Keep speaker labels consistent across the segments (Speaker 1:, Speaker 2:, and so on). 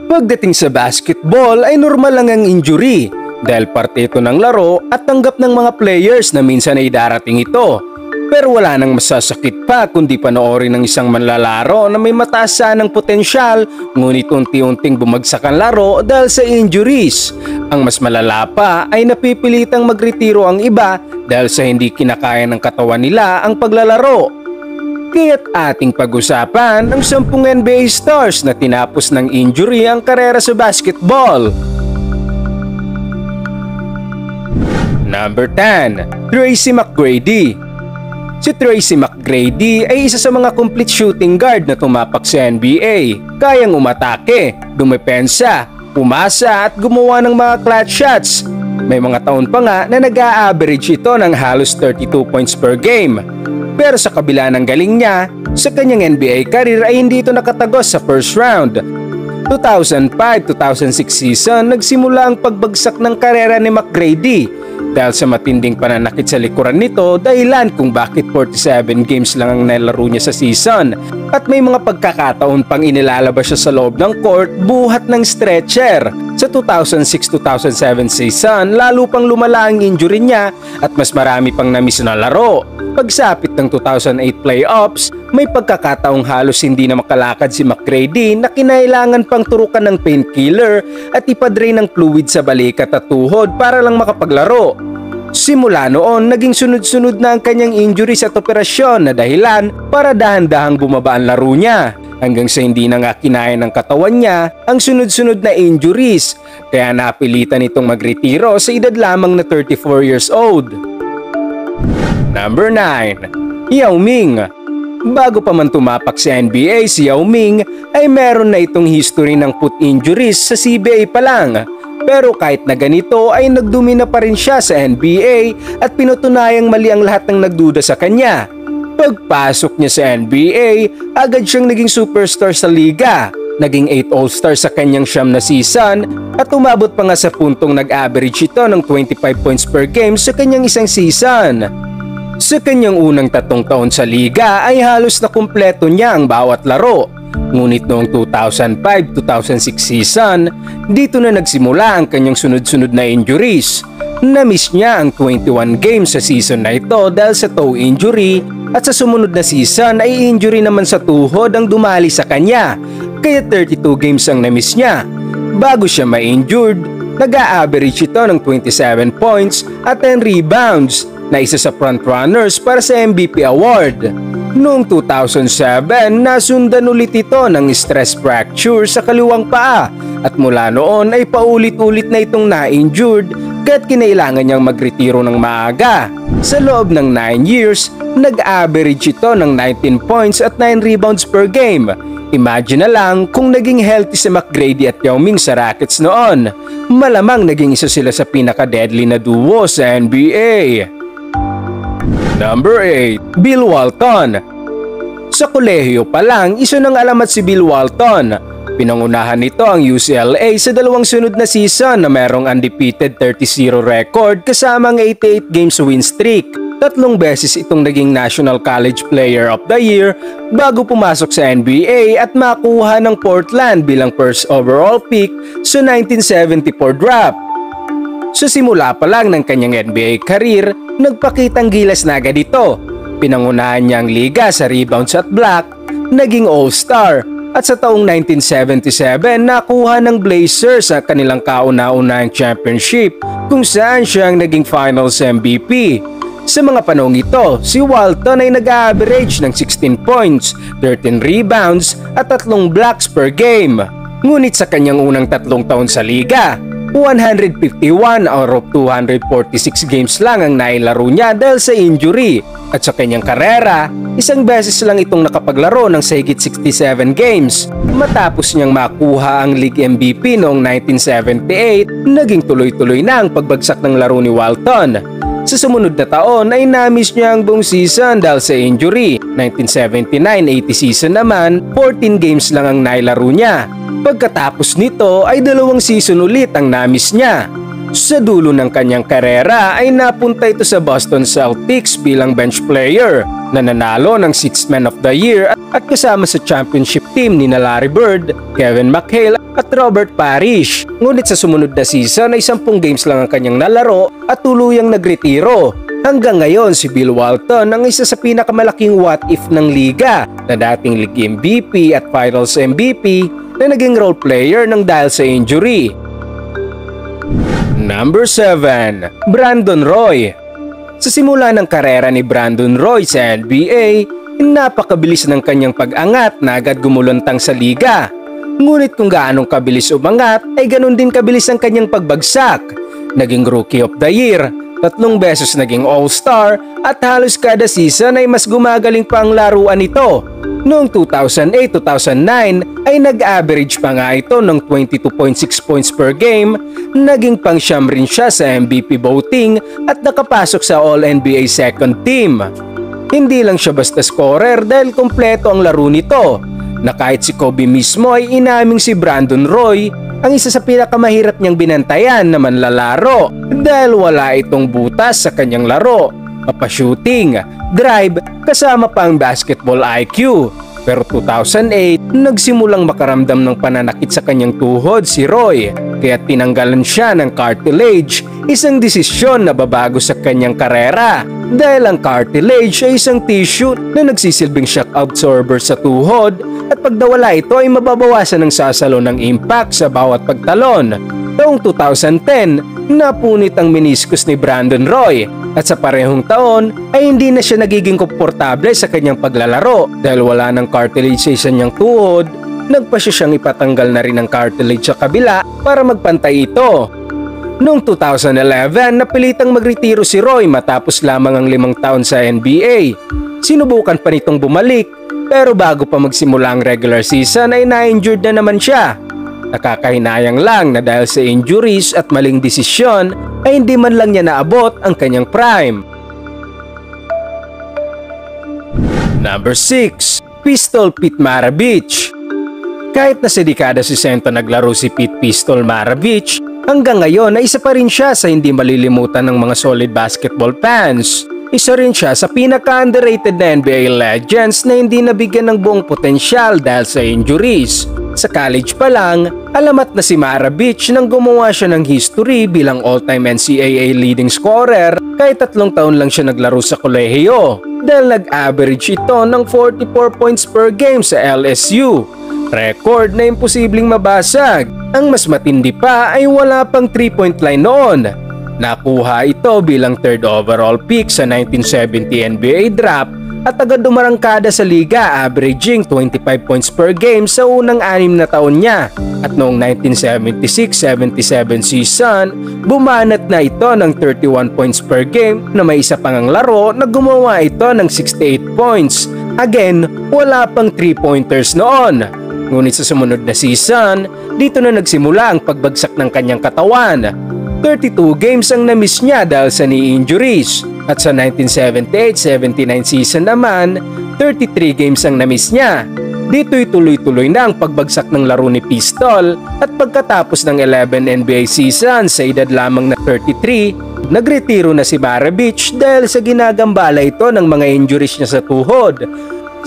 Speaker 1: Pagdating sa basketball ay normal lang ang injury dahil parte ito ng laro at tanggap ng mga players na minsan ay darating ito. Pero wala nang masasakit pa kundi panoorin ng isang manlalaro na may mataas sanang potensyal ngunit unti-unting bumagsak ang laro dahil sa injuries. Ang mas malala pa ay napipilitang magretiro ang iba dahil sa hindi kinakaya ng katawan nila ang paglalaro. Kaya't ating pag-usapan ang 10 NBA stars na tinapos ng injury ang karera sa basketball. Number 10. Tracy McGrady. Si Tracy McGrady ay isa sa mga complete shooting guard na tumapak sa NBA. Kayang umatake, dumepensa, pumasa at gumawa ng mga clutch shots. May mga taon pa nga na nag-a-average ito ng halos 32 points per game. Pero sa kabila ng galing niya, sa kanyang NBA career ay hindi ito nakatagos sa first round. 2005-2006 season nagsimula ang pagbagsak ng karera ni McGrady dahil sa matinding pananakit sa likuran nito, dahilan kung bakit 47 games lang ang nalaro niya sa season at may mga pagkakataon pang inilalabas siya sa loob ng court buhat ng stretcher. Sa 2006-2007 season lalo pang lumala ang injury niya at mas marami pang na-miss na laro. Pagsapit ng 2008 playoffs, may pagkakataong halos hindi na makalakad si McGrady na kinailangan pang turukan ng painkiller at ipadrain ng fluid sa balikat at tuhod para lang makapaglaro. Simula noon, naging sunod-sunod na ang kanyang injuries at operasyon na dahilan para dahan-dahang bumaba ang laro niya. Hanggang sa hindi na nga kinaya ng katawan niya ang sunod-sunod na injuries, kaya napilitan itong magretiro sa edad lamang na 34 years old. Number 9. Yao Ming. Bago pa man tumapak sa NBA, si Yao Ming ay meron na itong history ng foot injuries sa CBA pa lang. Pero kahit na ganito ay nagdumi na pa rin siya sa NBA at pinutunayang mali ang lahat ng nagduda sa kanya. Pagpasok niya sa NBA, agad siyang naging superstar sa liga. Naging 8 All-Star sa kanyang siyam na season at umabot pa nga sa puntong nag-average ito ng 25 points per game sa kanyang isang season. Sa kanyang unang 3 taon sa liga ay halos na kumpleto niya ang bawat laro. Ngunit noong 2005-2006 season, dito na nagsimula ang kanyang sunod-sunod na injuries. Na-miss niya ang 21 games sa season na ito dahil sa toe injury at sa sumunod na season ay injury naman sa tuhod ang dumali sa kanya. Kaya 32 games ang na-miss niya. Bago siya ma-injured, nag-a-average ito ng 27 points at 10 rebounds na isa sa frontrunners para sa MVP award. Noong 2007, nasundan ulit ito ng stress fracture sa kaliwang paa at mula noon ay paulit-ulit na itong na-injured kaya't kinailangan niyang magretiro ng maaga. Sa loob ng 9 years, nag-average ito ng 19 points at 9 rebounds per game. Imagine na lang kung naging healthy si McGrady at Yao Ming sa Rockets noon. Malamang naging isa sila sa pinaka-deadly na duo sa NBA. Number 8. Bill Walton. Sa kolehiyo pa lang, isa nang alamat si Bill Walton. Pinangunahan nito ang UCLA sa 2 sunod na season na merong undefeated 30-0 record kasama ang 88 games win streak. 3 beses itong naging National College Player of the Year bago pumasok sa NBA at makuha ng Portland bilang first overall pick sa 1974 draft. Sa simula pa lang ng kanyang NBA career, nagpakitang gilas na agad ito. Pinangunahan niya ang liga sa rebounds at block, naging All-Star, at sa taong 1977 nakuha ng Blazers sa kanilang kauna-unahang championship kung saan siya ang naging Finals MVP. Sa mga panahong ito, si Walton ay nag-average ng 16 points, 13 rebounds at 3 blocks per game. Ngunit sa kanyang unang 3 taon sa liga, 151 out of 246 games lang ang nailaro niya dahil sa injury. At sa kanyang karera, 1 beses lang itong nakapaglaro ng sa higit 67 games. Matapos niyang makuha ang League MVP noong 1978, naging tuloy-tuloy na ang pagbagsak ng laro ni Walton. Sa sumunod na taon ay na-miss niya ang buong season dahil sa injury. 1979-80 season naman, 14 games lang ang nailaro niya. Pagkatapos nito ay 2 season ulit ang na-miss niya. Sa dulo ng kanyang karera ay napunta ito sa Boston Celtics bilang bench player na nanalo ng 6th Man of the Year at kasama sa championship team ni Larry Bird, Kevin McHale at Robert Parrish. Ngunit sa sumunod na season ay 10 games lang ang kanyang nalaro at tuluyang nagretiro. Hanggang ngayon si Bill Walton ang isa sa pinakamalaking what if ng liga na dating league MVP at finals MVP na naging role player ng dahil sa injury. Number 7. Brandon Roy. Sa simula ng karera ni Brandon Roy sa NBA, napakabilis ng kanyang pag-angat na agad gumulantang sa liga. Ngunit kung gaanong kabilis umangat ay ganun din kabilis ang kanyang pagbagsak. Naging Rookie of the Year, 3 beses naging All-Star at halos kada season ay mas gumagaling pa ang laruan nito. Noong 2008-2009 ay nag-average pa nga ito ng 22.6 points per game, naging pang-siyam rin siya sa MVP voting at nakapasok sa All-NBA second team. Hindi lang siya basta scorer dahil kompleto ang laro nito, na kahit si Kobe mismo ay inaming si Brandon Roy ang isa sa pinakamahirap niyang binantayan na manlalaro dahil wala itong butas sa kanyang laro, mapa-shooting, drive, kasama pa ang basketball IQ. Pero 2008, nagsimulang makaramdam ng pananakit sa kanyang tuhod si Roy, kaya tinanggalan siya ng cartilage, isang desisyon na babago sa kanyang karera. Dahil ang cartilage ay isang tissue na nagsisilbing shock absorber sa tuhod at pag nawala ito ay mababawasan ng sasalo ng impact sa bawat pagtalon. Taong 2010, napunit ang meniscus ni Brandon Roy at sa parehong taon ay hindi na siya nagiging komportable sa kanyang paglalaro dahil wala ng cartilage sa isa niyang tuhod. Nagpasya siyang ipatanggal na rin ang cartilage sa kabila para magpantay ito. Noong 2011, napilitang magretiro si Roy matapos lamang ang 5 taon sa NBA. Sinubukan pa nitong bumalik pero bago pa magsimula ang regular season ay na-injured na naman siya. Nakakahinayang lang na dahil sa injuries at maling desisyon ay hindi man lang niya naabot ang kanyang prime. Number 6. Pistol Pete Maravich. Kahit na sa dekada 60 naglaro si Pete Pistol Maravich, hanggang ngayon ay isa pa rin siya sa hindi malilimutan ng mga solid basketball fans. Isa rin siya sa pinaka-underrated na NBA legends na hindi nabigyan ng buong potensyal dahil sa injuries. Sa college pa lang, alamat na si Maravich nang gumawa siya ng history bilang all-time NCAA leading scorer kahit 3 taon lang siya naglaro sa kolehiyo dahil nag-average ito ng 44 points per game sa LSU. Record na imposibleng mabasag. Ang mas matindi pa ay wala pang 3-point line noon. Nakuha ito bilang 3rd overall pick sa 1970 NBA draft at agad dumarangkada sa liga, averaging 25 points per game sa unang 6 na taon niya. At noong 1976-77 season, bumanat na ito ng 31 points per game na may isa pang ang laro na gumawa ito ng 68 points. Again, wala pang 3-pointers noon. Ngunit sa sumunod na season, dito na nagsimula ang pagbagsak ng kanyang katawan. 32 games ang na-miss niya dahil sa knee injuries. At sa 1978-79 season naman, 33 games ang na-miss niya. Dito'y tuloy-tuloy na ang pagbagsak ng laro ni Pistol at pagkatapos ng 11 NBA season sa edad lamang na 33, nagretiro na si Maravich dahil sa ginagambala ito ng mga injuries niya sa tuhod.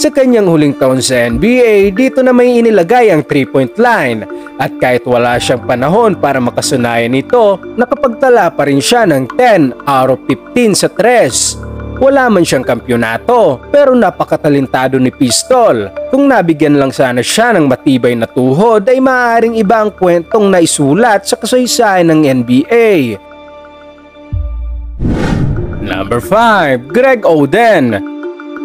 Speaker 1: Sa kanyang huling taon sa NBA, dito na may inilagay ang 3-point line at kahit wala siyang panahon para makasunayan ito, nakapagtala pa rin siya ng 10 out of 15 sa 3. Wala man siyang kampyonato pero napakatalentado ni Pistol. Kung nabigyan lang sana siya ng matibay na tuhod ay maaaring iba ang kwentong naisulat sa kasaysayan ng NBA. Number 5. Greg Oden.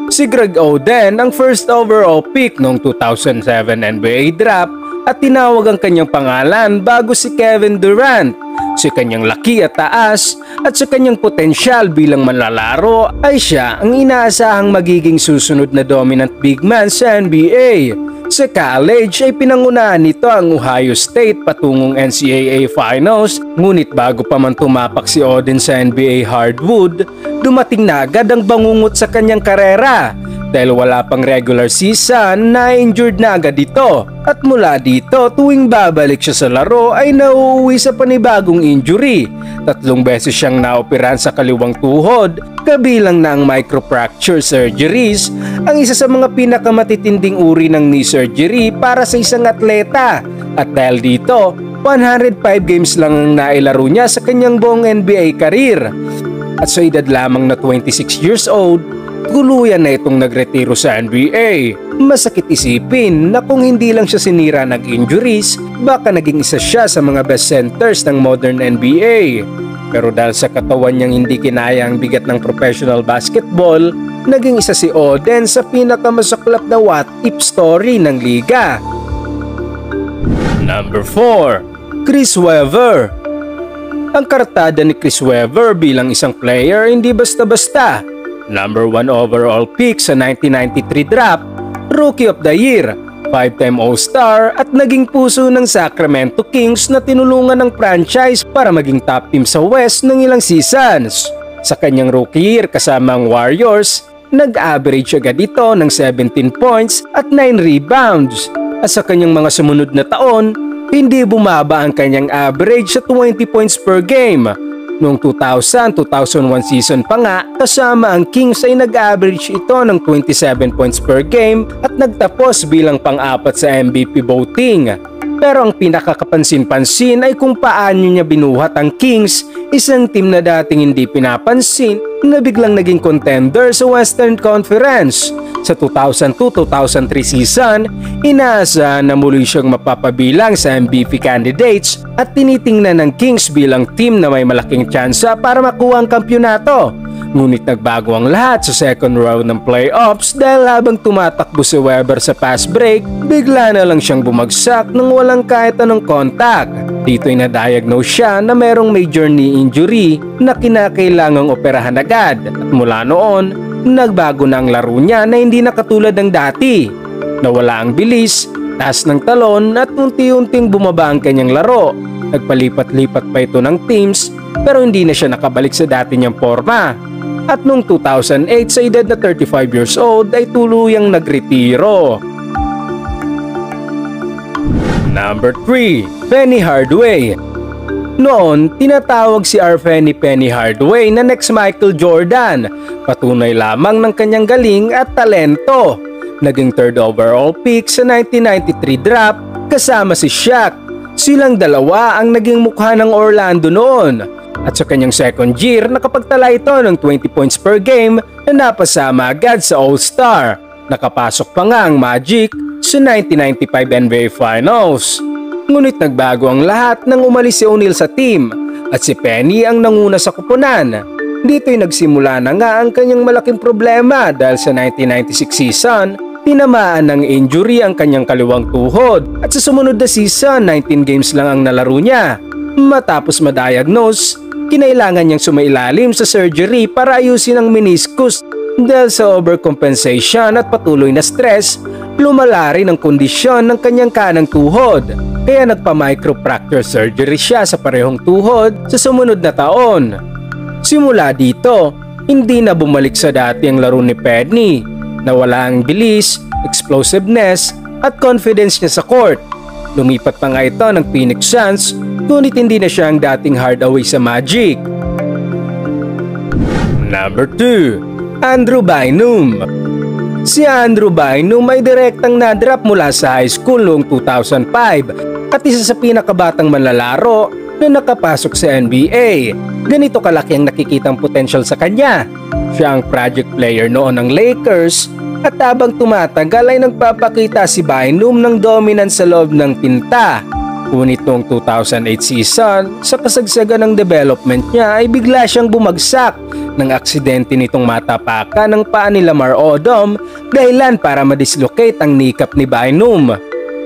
Speaker 1: Si Greg Oden ang first overall pick noong 2007 NBA draft at tinawag ang kanyang pangalan bago si Kevin Durant. Sa kanyang laki at taas at sa kanyang potensyal bilang manlalaro ay siya ang inaasahang magiging susunod na dominant big man sa NBA. Sa college ay pinangunahan nito ang Ohio State patungong NCAA Finals, ngunit bago pa man tumapak si Oden sa NBA hardwood, dumating na agad ang bangungot sa kanyang karera. Dahil wala pang regular season, na-injured na agad ito. At mula dito, tuwing babalik siya sa laro ay nauuwi sa panibagong injury. 3 beses siyang naoperahan sa kaliwang tuhod, kabilang na ang microfracture surgeries, ang isa sa mga pinakamatitinding uri ng knee surgery para sa isang atleta. At dahil dito, 105 games lang ang nailaro niya sa kanyang buong NBA career. At sa edad lamang na 26 years old, tuluyan na itong nagretiro sa NBA. Masakit isipin na kung hindi lang siya sinira ng injuries, baka naging isa siya sa mga best centers ng modern NBA. Pero dahil sa katawan niyang hindi kinaya ang bigat ng professional basketball, naging isa si Oden sa pinakamasaklap na what-if story ng liga. Number 4. Chris Webber. Ang kartada ni Chris Webber bilang isang player hindi basta-basta. Number 1 overall pick sa 1993 draft, Rookie of the Year, 5-time All-Star at naging puso ng Sacramento Kings na tinulungan ng franchise para maging top team sa West ng ilang seasons. Sa kanyang rookie year kasama ang Warriors, nag-average agad ito ng 17 points at 9 rebounds. At sa kanyang mga sumunod na taon, hindi bumaba ang kanyang average sa 20 points per game. Noong 2000-2001 season pa nga, kasama ang Kings ay nag-average ito ng 27 points per game at nagtapos bilang pang-4 sa MVP voting. Pero ang pinakakapansin-pansin ay kung paano niya binuhat ang Kings, isang team na dating hindi pinapansin na biglang naging contender sa Western Conference. Sa 2002-2003 season, inaasahan na muli siyang mapapabilang sa MVP candidates at tinitingnan ng Kings bilang team na may malaking tsansa para makuha ang kampyonato. Ngunit nagbago ang lahat sa second round ng playoffs dahil habang tumatakbo si Webber sa fast break, bigla na lang siyang bumagsak nang walang kahit anong contact. Dito ay na-diagnose siya na merong major knee injury na kinakailangang operahan agad at mula noon, nagbago na ang laro niya na hindi na katulad ng dati. Nawala ang bilis, taas ng talon at unti-unting bumaba ang kanyang laro. Nagpalipat-lipat pa ito ng teams pero hindi na siya nakabalik sa dati niyang forma. At noong 2008 sa edad na 35 years old ay tuluyang nagretiro. Number 3. Penny Hardaway. Noon, tinatawag si Arfeni Penny Hardaway na next Michael Jordan. Patunay lamang ng kanyang galing at talento. Naging 3rd overall pick sa 1993 draft kasama si Shaq. Silang dalawa ang naging mukha ng Orlando noon. At sa kanyang second year, nakapagtala ito ng 20 points per game na napasama agad sa All-Star. Nakapasok pa nga ang Magic sa 1995 NBA Finals. Ngunit nagbago ang lahat nang umalis si O'Neal sa team at si Penny ang nanguna sa kupunan. Dito'y nagsimula na nga ang kanyang malaking problema dahil sa 1996 season, tinamaan ng injury ang kanyang kaliwang tuhod at sa sumunod na season, 19 games lang ang nalaro niya. Matapos ma-diagnose, kinailangan niyang sumailalim sa surgery para ayusin ang meniscus dahil sa overcompensation at patuloy na stress, lumala rin ang kondisyon ng kanyang kanang tuhod. Kaya nagpa-microfracture surgery siya sa parehong tuhod sa sumunod na taon. Simula dito, hindi na bumalik sa dati ang laro ni Penny. Nawala ang bilis, explosiveness at confidence niya sa court. Lumipat pa nga ito ng Phoenix Suns, ngunit hindi na siya ang dating Hardaway sa Magic. Number 2. Andrew Bynum. Si Andrew Bynum ay direktang na-drop mula sa high school noong 2005 at isa sa pinakabatang manlalaro na nakapasok sa NBA. Ganito kalaki ang nakikitang potential sa kanya. Siya ang project player noon ng Lakers at habang tumatagal ay nagpapakita si Bynum ng dominance sa loob ng pinta. Ngunit noong 2008 season, sa kasagsagan ng development niya ay bigla siyang bumagsak ng aksidente nitong matapakan ng paa ni Lamar Odom dahilan para madislocate ang kneecap ni Bynum.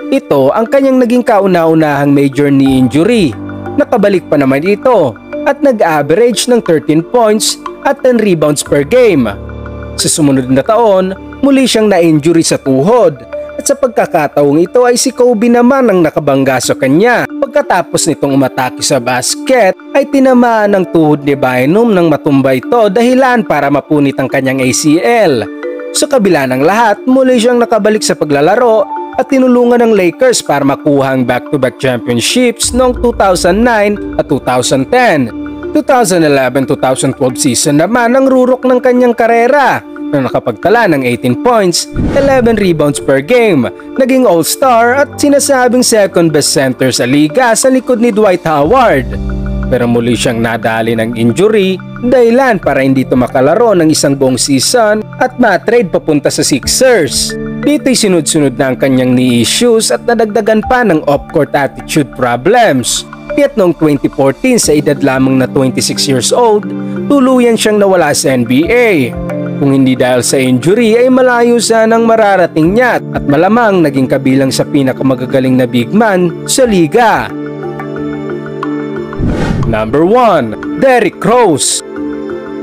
Speaker 1: Ito ang kanyang naging kauna-unahang major knee injury. Nakabalik pa naman ito at nag-average ng 13 points at 10 rebounds per game. Sa sumunod na taon, muli siyang na-injury sa tuhod at sa pagkakataong ito ay si Kobe naman ang nakabangga sa kanya. Pagkatapos nitong umatake sa basket ay tinamaan ng tuhod ni Bynum nang matumba ito dahilan para mapunit ang kanyang ACL. Sa kabila ng lahat, muli siyang nakabalik sa paglalaro at tinulungan ng Lakers para makuha ang back-to-back championships noong 2009 at 2010. 2011-2012 season naman ang rurok ng kanyang karera na nakapagtala ng 18 points, 11 rebounds per game, naging all-star at sinasabing second best center sa liga sa likod ni Dwight Howard. Pero muli siyang nadali ng injury, dahilan para hindi ito makalaro ng isang buong season at matrade papunta sa Sixers. Dito'y sunod-sunod na ang kanyang knee issues at nadagdagan pa ng off-court attitude problems. Kaya't noong 2014 sa edad lamang na 26 years old, tuluyan siyang nawala sa NBA. Kung hindi dahil sa injury ay malayo sanang mararating niya at malamang naging kabilang sa pinakamagagaling na big man sa liga. Number 1. Derrick Rose.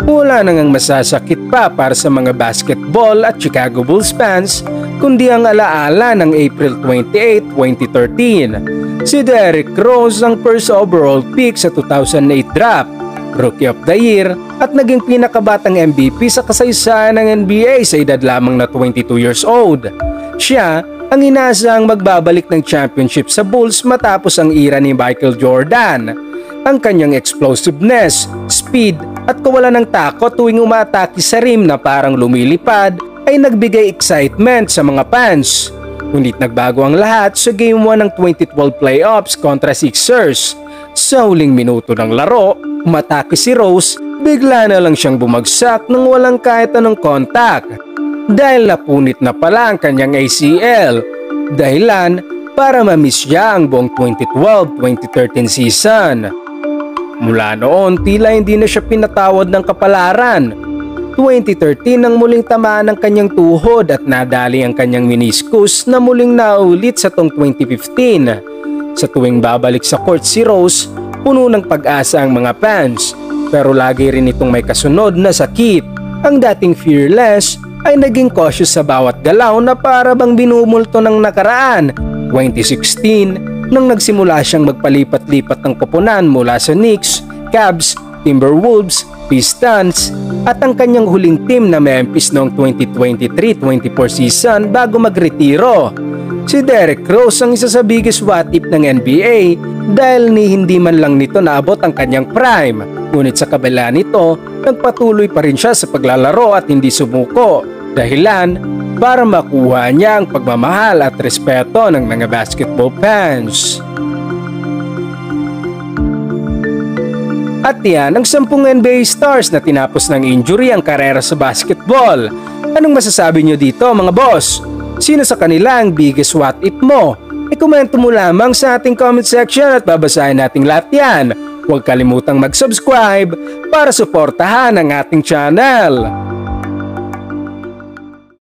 Speaker 1: Wala nang masasakit pa para sa mga basketball at Chicago Bulls fans kundi ang alaala ng April 28, 2013. Si Derrick Rose ang first overall pick sa 2008 draft, Rookie of the Year at naging pinakabatang MVP sa kasaysayan ng NBA sa edad lamang na 22 years old. Siya ang inaasahang magbabalik ng championship sa Bulls matapos ang era ni Michael Jordan. Ang kanyang explosiveness, speed at kawalan ng takot tuwing umatake sa rim na parang lumilipad ay nagbigay excitement sa mga fans. Ngunit nagbago ang lahat sa Game 1 ng 2012 playoffs kontra Sixers. Sa huling minuto ng laro, umatake si Rose, bigla na lang siyang bumagsak nang walang kahit anong contact. Dahil napunit na pala ang kanyang ACL. Dahilan para ma-miss siya ang buong 2012-2013 season. Mula noon, tila hindi na siya pinatawad ng kapalaran. 2013 nang muling tamaan ng kanyang tuhod at nadali ang kanyang meniscus na muling naulit sa taong 2015. Sa tuwing babalik sa court si Rose, puno ng pag-asa ang mga fans, pero lagi rin itong may kasunod na sakit. Ang dating fearless ay naging cautious sa bawat galaw na para bang binumulto ng nakaraan. 2016, nang nagsimula siyang magpalipat-lipat ng koponan mula sa Knicks, Cavs, Timberwolves, Pistons at ang kanyang huling team na Memphis noong 2023-24 season bago magretiro. Si Derrick Rose ang isa sa biggest what if ng NBA dahil ni hindi man lang nito naabot ang kanyang prime. Ngunit sa kabila nito, nagpatuloy pa rin siya sa paglalaro at hindi sumuko. Dahilan para makuha niya ang pagmamahal at respeto ng mga basketball fans. At yan ang 10 NBA stars na tinapos ng injury ang karera sa basketball. Anong masasabi nyo dito mga boss? Sino sa kanila ang biggest what if mo? I-komento mo lamang sa ating comment section at babasahin nating lahat yan. Huwag kalimutang mag-subscribe para suportahan ang ating channel.